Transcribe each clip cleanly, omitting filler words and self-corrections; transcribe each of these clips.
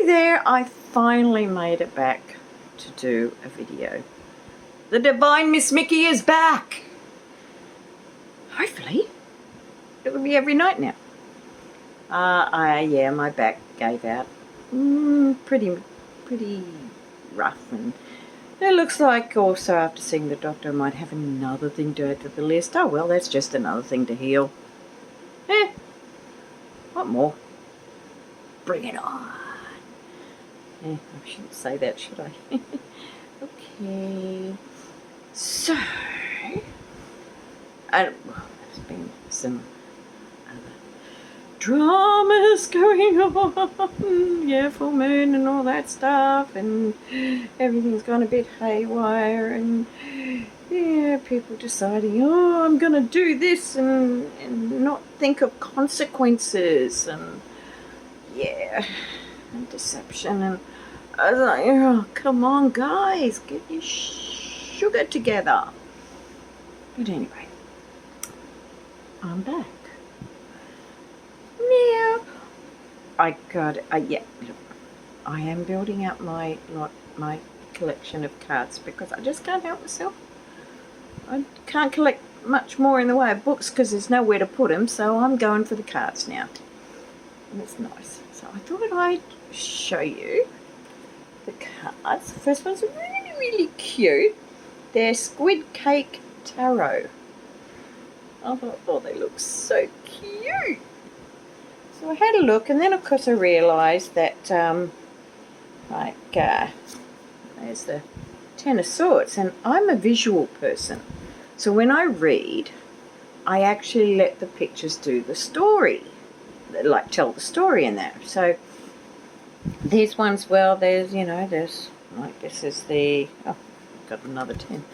there, I finally made it back to do a video. The divine Miss Mickey is back. Hopefully it'll be every night now. Yeah, my back gave out. Pretty rough, and it looks like also after seeing the doctor I might have another thing to add to the list. Oh well, that's just another thing to heal. What more? Bring it on. I shouldn't say that, should I? Okay. So, there's been some other dramas going on. Yeah, full moon and all that stuff, and everything's gone a bit haywire, and yeah, people deciding, oh, I'm gonna do this and not think of consequences, and yeah, and deception, and I was like, oh, come on guys, get your sugar together. But anyway, I'm back. Now, I am building up my collection of cards because I just can't help myself. I can't collect much more in the way of books because there's nowhere to put them, so I'm going for the cards now. And it's nice. So I thought I'd show you the cards. The first one's really cute. They're Squid Cake Tarot. I thought, oh, they look so cute. So I had a look, and then of course I realised that there's the Ten of Swords, and I'm a visual person. So when I read, I actually let the pictures do the story, like tell the story in that. So these ones, well, there's like this is the, oh, I've got another 10.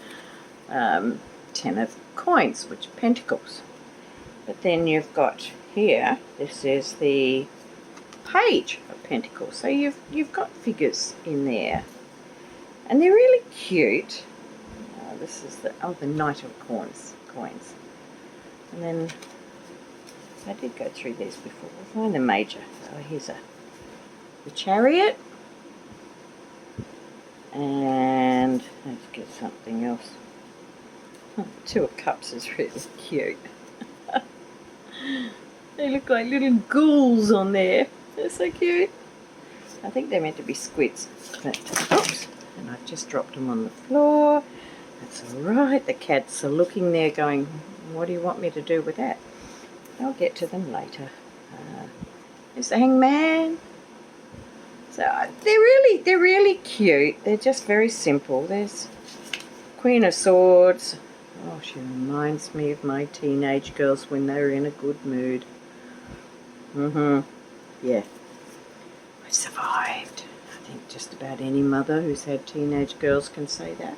10 of coins, which are pentacles. But then you've got here, this is the page of pentacles. So you've got figures in there, and they're really cute. This is the Knight of coins. And then I did go through these before. We'll find the major. So here's the Chariot, and let's get something else. Two of Cups is really cute. They look like little ghouls on there. They're so cute. I think they're meant to be squids. But, oops, and I've just dropped them on the floor. That's alright. The cats are looking there going, what do you want me to do with that? I'll get to them later. There's the Hangman. So they're really cute. They're just very simple. There's Queen of Swords. Oh, she reminds me of my teenage girls when they were in a good mood. Yeah. I survived. I think just about any mother who's had teenage girls can say that.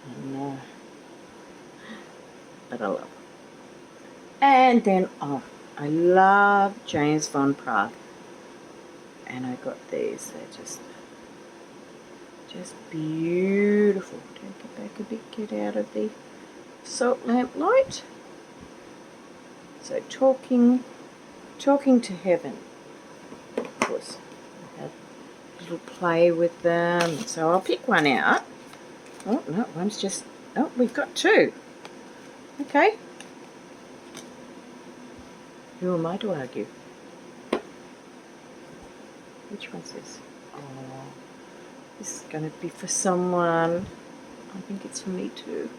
And, but I love them. And then, oh, I love James Von Prague. And I got these. They're just beautiful. Take it back a bit, get out of the salt lamp light. So talking to heaven. Of course, I have a little play with them. So I'll pick one out. Oh no, one's just, oh, we've got two. Okay. Who am I to argue? Which one's this? Oh, this is going to be for someone. I think it's for me too.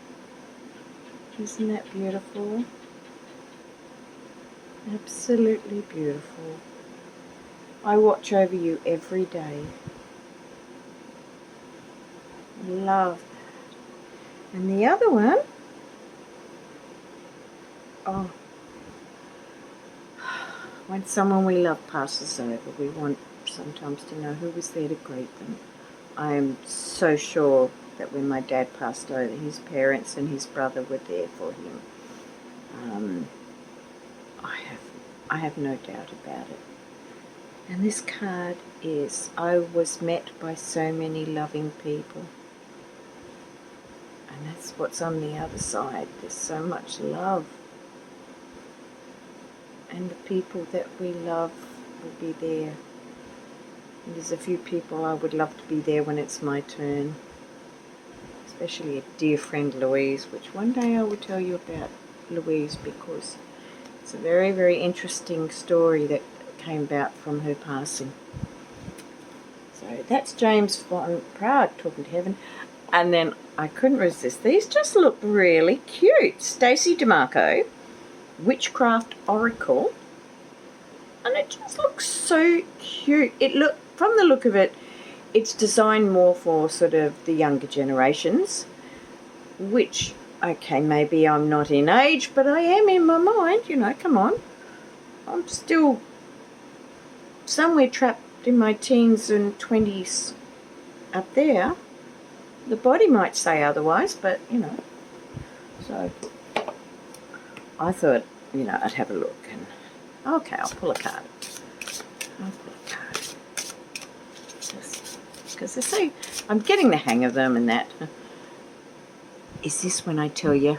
Isn't that beautiful? Absolutely beautiful. I watch over you every day. Love that. And the other one, oh, when someone we love passes over, we want sometimes to know who was there to greet them. I am so sure that when my dad passed over, his parents and his brother were there for him. I have no doubt about it. And this card is, I was met by so many loving people. And that's what's on the other side. There's so much love. And the people that we love will be there There's a few people I would love to be there when it's my turn, especially a dear friend Louise, which one day I will tell you about Louise, because it's a very, very interesting story that came about from her passing. So that's James von Prague, Talking to Heaven. And then I couldn't resist. These just look really cute. Stacey DeMarco, Witchcraft Oracle. And it just looks so cute. From the look of it, it's designed more for sort of the younger generations, which, okay, maybe I'm not in age, but I am in my mind, come on. I'm still somewhere trapped in my teens and 20s up there. The body might say otherwise, but, So I thought, I'd have a look. And okay, I'll pull a card. Just because they say I'm getting the hang of them and that. Is this when I tell you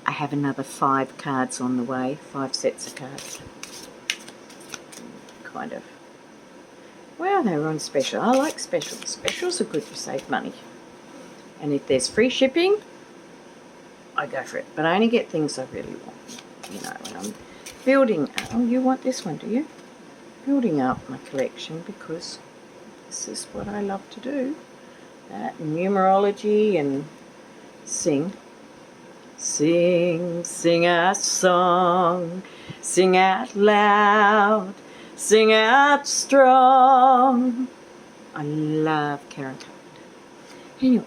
I have another 5 cards on the way? 5 sets of cards. Kind of. Well, they were on special. I like specials. Specials are good to save money. And if there's free shipping, I go for it. But I only get things I really want. When I'm building... Oh, you want this one, do you? Building up my collection, because this is what I love to do. Numerology and sing. Sing, sing a song. Sing out loud. Sing out strong. I love Karen Carpenter. Anyway,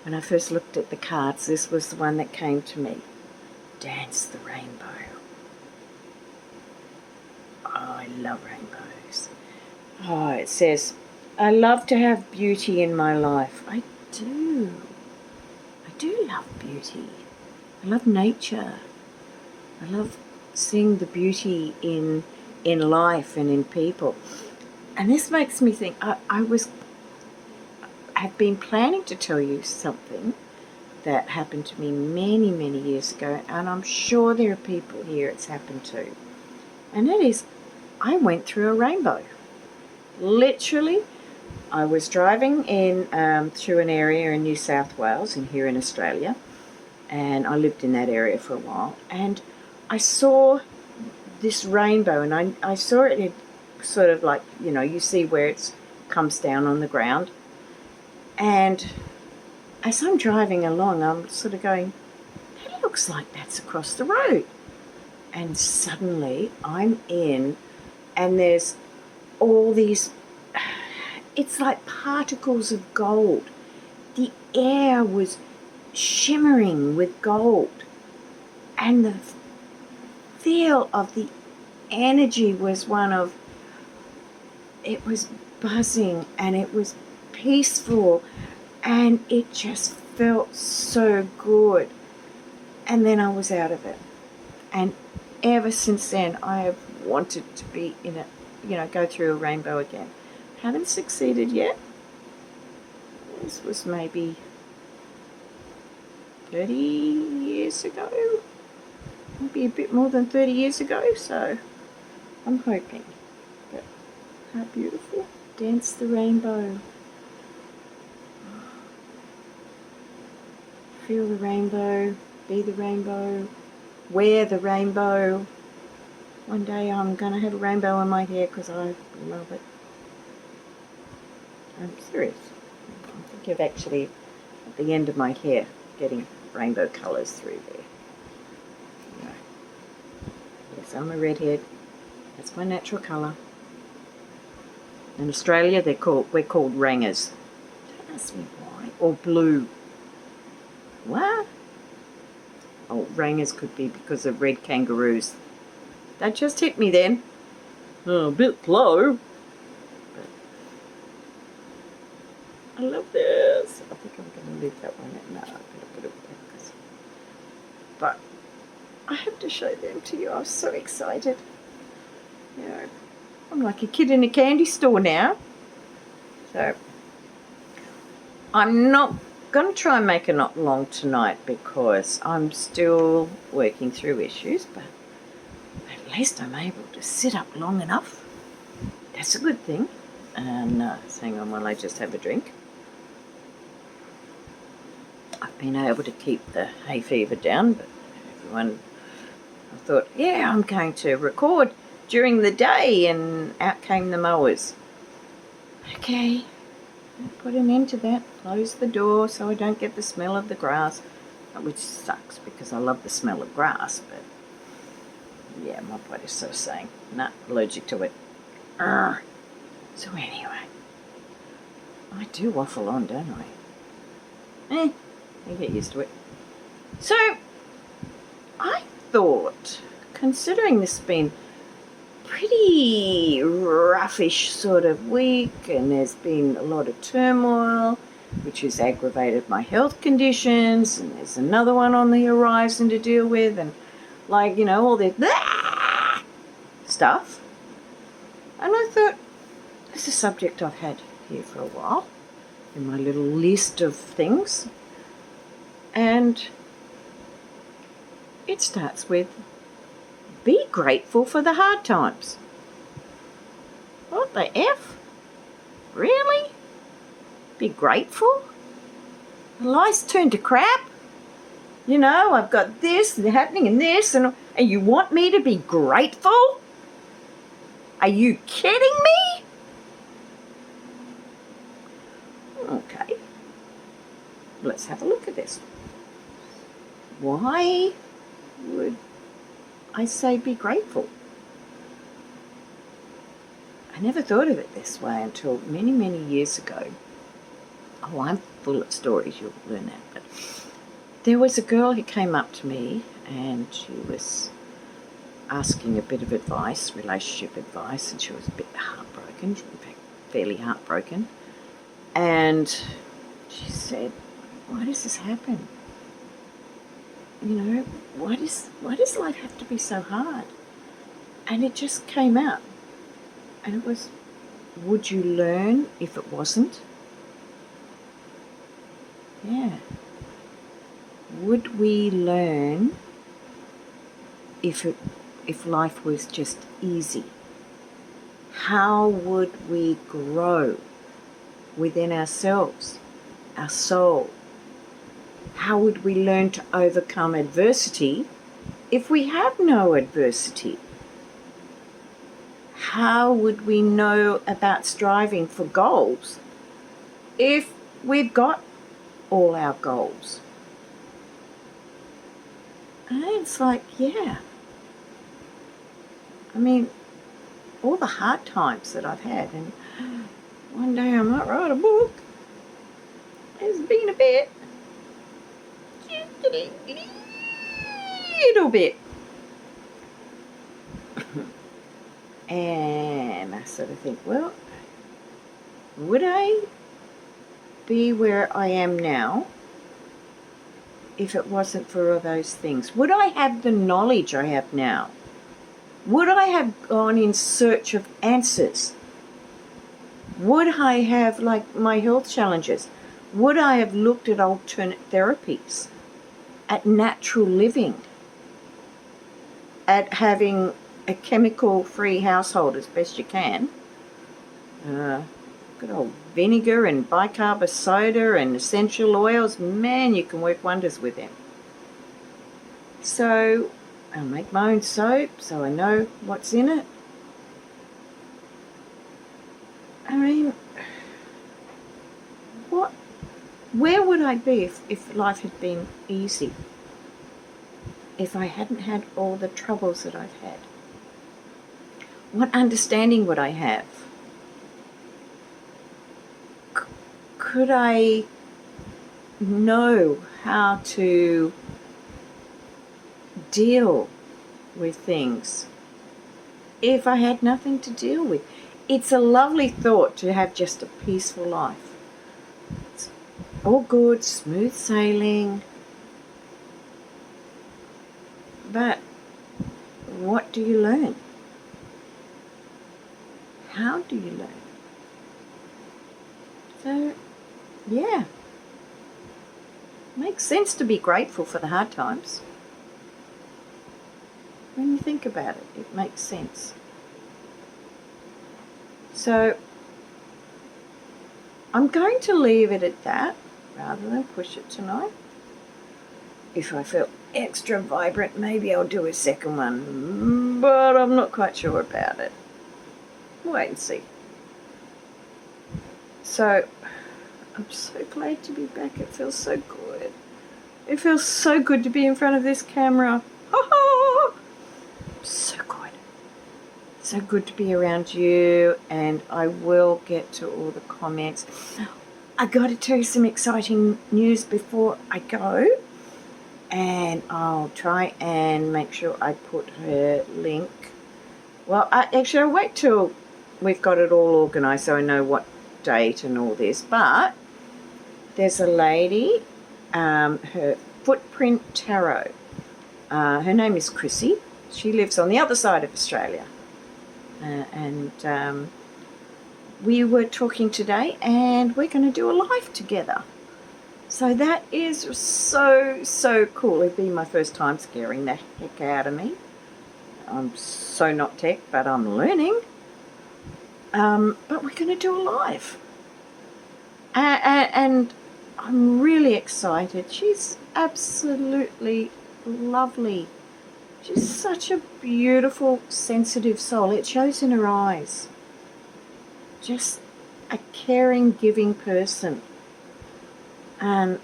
when I first looked at the cards, this was the one that came to me. Dance the Rainbow. Oh, I love rainbows. Oh, it says, I love to have beauty in my life. I do. I do love beauty. I love nature. I love seeing the beauty in life and in people. And this makes me think, I've been planning to tell you something that happened to me many, many years ago, and I'm sure there are people here it's happened to. And that is, I went through a rainbow. Literally, I was driving in through an area in New South Wales and here in Australia, and I lived in that area for a while, and I saw this rainbow, and I saw it in sort of like, you see where it comes down on the ground. And as I'm driving along, I'm sort of going, it looks like that's across the road. And suddenly I'm in, and there's all these, it's like particles of gold. The air was shimmering with gold. And the feel of the energy was one of, it was buzzing and it was peaceful, and it just felt so good. And then I was out of it, and ever since then I have wanted to be in it, go through a rainbow again. Haven't succeeded yet. This was maybe 30 years ago, maybe a bit more than 30 years ago, so I'm hoping. But how beautiful. Dance the rainbow. Feel the rainbow, be the rainbow, wear the rainbow. One day I'm going to have a rainbow in my hair because I love it. I'm serious. I think of actually at the end of my hair getting rainbow colours through there. Yes, I'm a redhead. That's my natural colour. In Australia, we're called rangers. Don't ask me why. Or blue. What? Oh, rangers could be because of red kangaroos. That just hit me then. Oh, a bit low. But I love this. I think I'm going to leave that one. No, I'm going to put it back. But I have to show them to you. I was so excited. I'm like a kid in a candy store now. So I'm not going to try and make it not long tonight because I'm still working through issues, but at least I'm able to sit up long enough that's a good thing. And hang on while I just have a drink. I've been able to keep the hay fever down, but I thought, yeah, I'm going to record during the day, and out came the mowers. Okay, put an end to that. Close the door so I don't get the smell of the grass, which sucks because I love the smell of grass, but yeah, my body's sort of saying, nah, allergic to it. So anyway, I do waffle on, don't I? You get used to it. So, I thought, considering this has been pretty roughish sort of week, and there's been a lot of turmoil, which has aggravated my health conditions, and there's another one on the horizon to deal with, and all this stuff. And I thought, this is a subject I've had here for a while in my little list of things. And it starts with, be grateful for the hard times. What the F? Really? Be grateful? Life's turned to crap? I've got this happening and this, and you want me to be grateful? Are you kidding me? Okay. Let's have a look at this. Why would I say be grateful? I never thought of it this way until many, many years ago. Oh, I'm full of stories, you'll learn that. But there was a girl who came up to me and she was asking a bit of advice, relationship advice, and she was a bit heartbroken, in fact, fairly heartbroken. And she said, why does this happen? Why does life have to be so hard? And it just came out. And it was, would you learn if it wasn't? Yeah. Would we learn if life was just easy? How would we grow within ourselves, our soul? How would we learn to overcome adversity if we have no adversity? How would we know about striving for goals if we've got all our goals? And it's like, yeah. I mean, all the hard times that I've had, and one day I might write a book. It's been a bit. Just a little bit. And I sort of think, well, would I be where I am now if it wasn't for all those things? Would I have the knowledge I have now? Would I have gone in search of answers? Would I have, my health challenges, would I have looked at alternate therapies, at natural living, at having a chemical-free household as best you can? Good old vinegar and bicarb of soda and essential oils, man, you can work wonders with them. So I'll make my own soap so I know what's in it. I mean, where would I be if life had been easy? If I hadn't had all the troubles that I've had? What understanding would I have? Could I know how to deal with things if I had nothing to deal with? It's a lovely thought to have just a peaceful life. It's all good, smooth sailing. But what do you learn? How do you learn? So, yeah. Makes sense to be grateful for the hard times. When you think about it, it makes sense. So I'm going to leave it at that rather than push it tonight. If I feel extra vibrant, maybe I'll do a second one, but I'm not quite sure about it. Wait and see. So I'm so glad to be back. It feels so good. It feels so good to be in front of this camera. So good. So good to be around you, and I will get to all the comments. I got to tell you some exciting news before I go, and I'll try and make sure I put her link. Well, actually, I'll wait till we've got it all organised so I know what date and all this, but there's a lady, her Footprint Tarot. Her name is Chrissey. She lives on the other side of Australia. And we were talking today, and we're going to do a live together. So that is so cool. It'd be my first time scaring the heck out of me. I'm so not tech, but I'm learning. But we're going to do a live. And I'm really excited. She's absolutely lovely. She's such a beautiful, sensitive soul. It shows in her eyes. Just a caring, giving person. And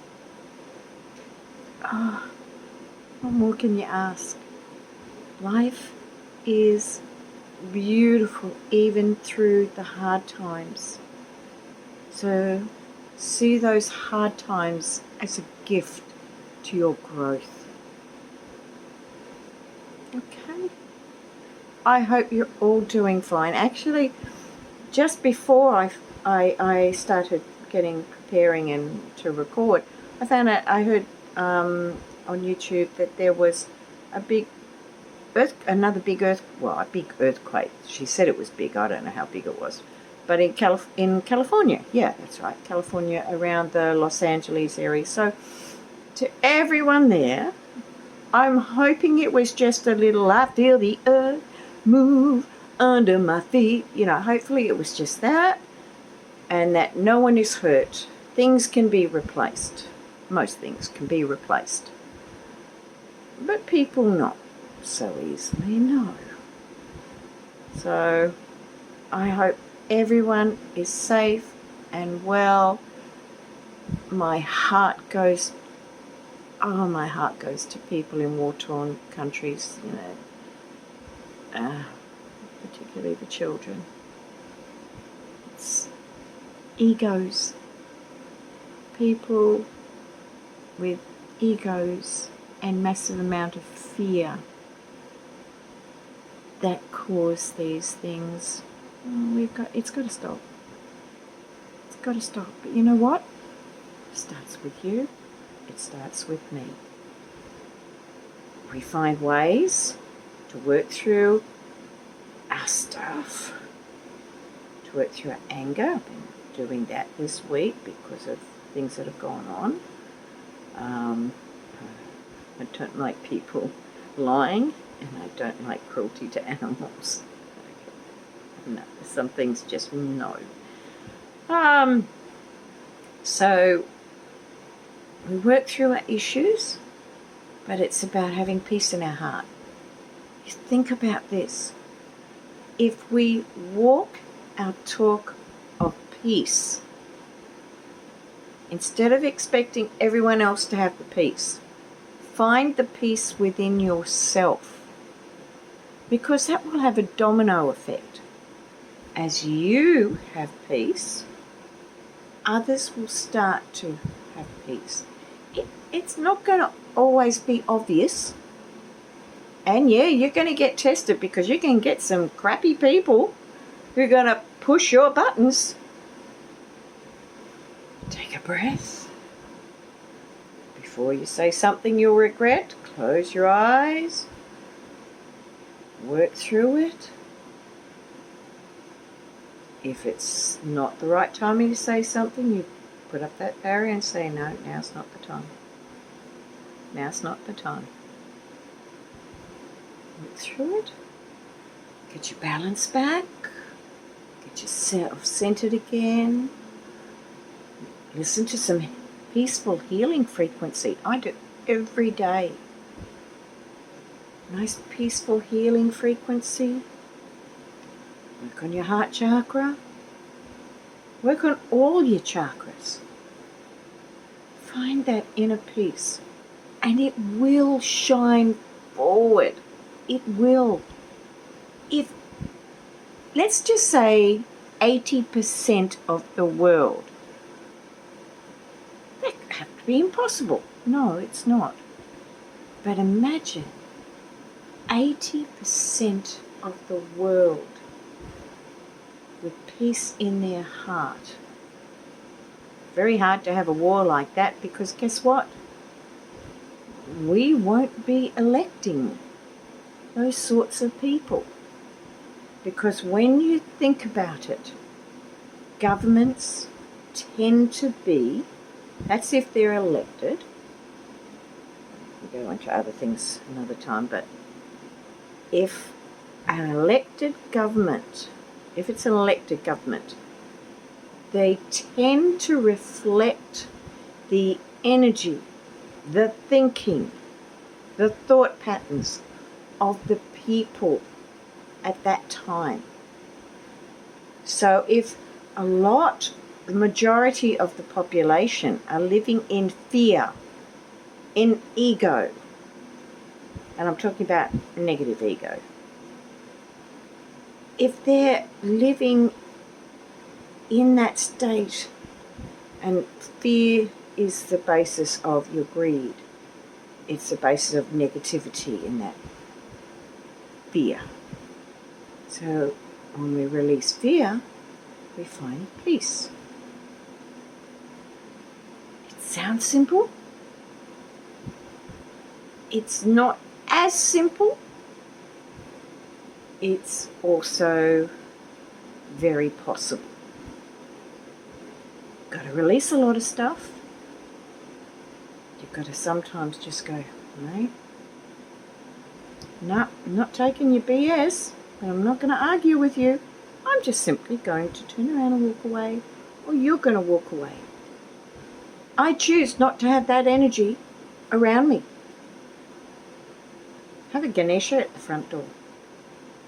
what more can you ask? Life is beautiful even through the hard times. So see those hard times as a gift to your growth. Okay. I hope you're all doing fine. Actually, just before I started preparing and to record, I found out, I heard on YouTube that there was another big earthquake. She said it was big. I don't know how big it was. But in California, yeah, that's right, California, around the Los Angeles area. So to everyone there, I'm hoping it was just a little, I feel the earth move under my feet. You know, hopefully it was just that, and that no one is hurt. Things can be replaced. Most things can be replaced. But people not so easily, no. So I hope everyone is safe and well. My heart goes to people in war-torn countries, you know, particularly the children. It's egos. People with egos and massive amount of fear that cause these things. It's got to stop. It's got to stop. But you know what? It starts with you. It starts with me. We find ways to work through our stuff, to work through our anger. I've been doing that this week because of things that have gone on. I don't like people lying, and I don't like cruelty to animals. No, some things just no. So we work through our issues, but it's about having peace in our heart. Think about this. If we walk our talk of peace, instead of expecting everyone else to have the peace, find the peace within yourself, because that will have a domino effect. As you have peace, others will start to have peace. It's not going to always be obvious. And yeah, you're going to get tested, because you can get some crappy people who are going to push your buttons. Take a breath. Before you say something you'll regret, close your eyes. Work through it. If it's not the right time to say something, you put up that barrier and say, no, now's not the time. Now's not the time. Work through it. Get your balance back. Get yourself centered again. Listen to some peaceful healing frequency. I do every day. Nice peaceful healing frequency. Work on your heart chakra. Work on all your chakras. Find that inner peace. And it will shine forward. It will. If, let's just say, 80% of the world, that could have to be impossible. No, it's not. But imagine 80% of the world with peace in their heart. Very hard to have a war like that, because guess what? We won't be electing those sorts of people. Because when you think about it, governments tend to be, that's if they're elected. We'll go into other things another time, but if an elected government, if it's an elected government, they tend to reflect the energy, the thinking, the thought patterns of the people at that time. So if the majority of the population are living in fear, in ego, and I'm talking about negative ego, if they're living in that state, and fear is the basis of your greed, it's the basis of negativity in that fear. So when we release fear, we find peace. It sounds simple. It's not as simple. It's also very possible. Got to release a lot of stuff. You've got to sometimes just go, no, I'm not taking your BS, but I'm not going to argue with you. I'm just simply going to turn around and walk away, or you're going to walk away. I choose not to have that energy around me. Have a Ganesha at the front door.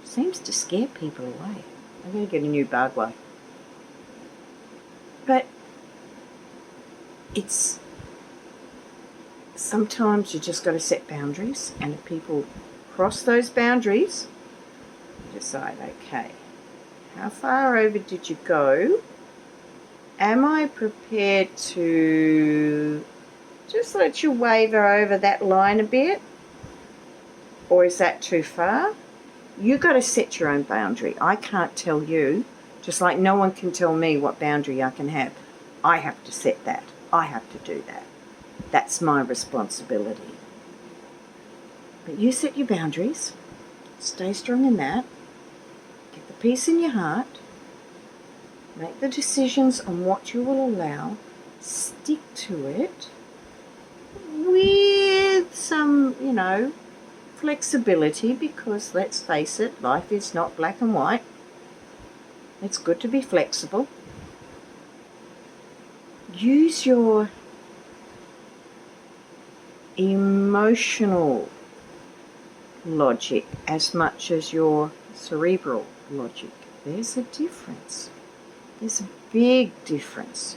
Seems to scare people away. I'm going to get a new Bagua. But it's, sometimes you just got to set boundaries, and if people cross those boundaries, decide, okay, how far over did you go? Am I prepared to just let you waver over that line a bit? Or is that too far? You got to set your own boundary. I can't tell you, just like no one can tell me what boundary I can have. I have to set that. I have to do that. That's my responsibility. But you set your boundaries. Stay strong in that. Get the peace in your heart. Make the decisions on what you will allow. Stick to it with some, flexibility, because let's face it, life is not black and white. It's good to be flexible. Use your emotional logic as much as your cerebral logic. There's a difference. There's a big difference.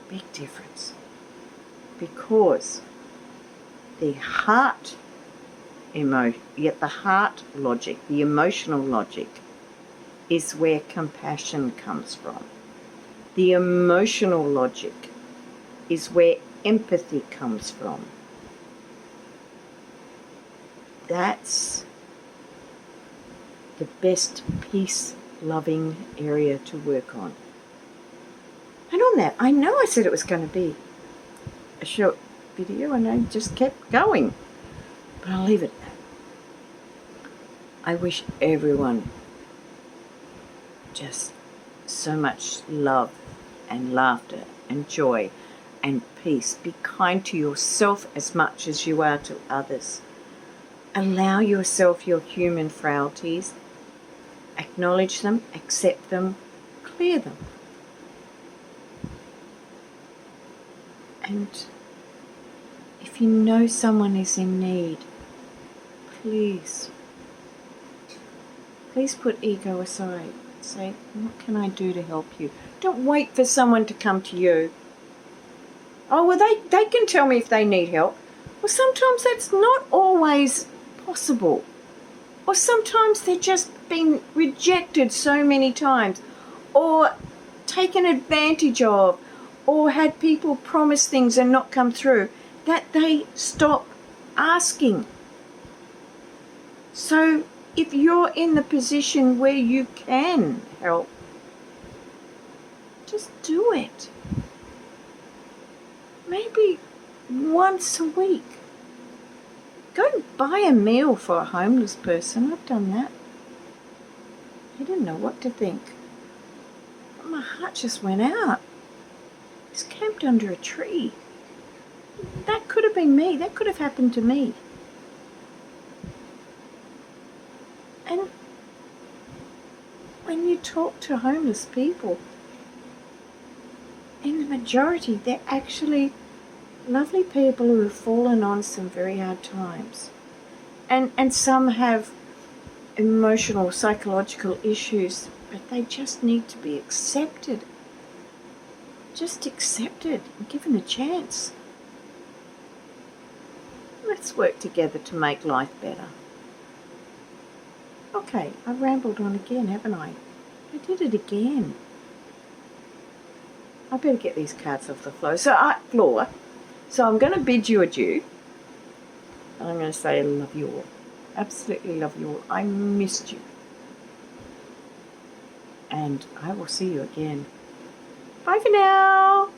Big difference. Because the heart logic, the emotional logic, is where compassion comes from. The emotional logic is where empathy comes from. That's the best peace-loving area to work on. And on that, I know I said it was going to be a short video, and I just kept going. But I'll leave it at that. I wish everyone just so much love and laughter and joy and peace. Be kind to yourself as much as you are to others. Allow yourself your human frailties. acknowledge them, accept them, clear them. And if you know someone is in need, please put ego aside. Say, what can I do to help you? Don't wait for someone to come to you. Oh, well, they can tell me if they need help. Well, sometimes that's not always possible. Or sometimes they're just been rejected so many times, or taken advantage of, or had people promise things and not come through, that they stop asking. So if you're in the position where you can help, just do it. Maybe once a week. Go and buy a meal for a homeless person. I've done that. I didn't know what to think. But my heart just went out. He's camped under a tree. That could have been me. That could have happened to me. And when you talk to homeless people, in the majority, they're actually lovely people who have fallen on some very hard times. And some have emotional, psychological issues, but they just need to be accepted. Just accepted and given a chance. Let's work together to make life better. Okay, I've rambled on again, haven't I? I did it again. I better get these cards off the floor. So I'm going to bid you adieu. And I'm going to say I love you all. Absolutely love you all. I missed you. And I will see you again. Bye for now.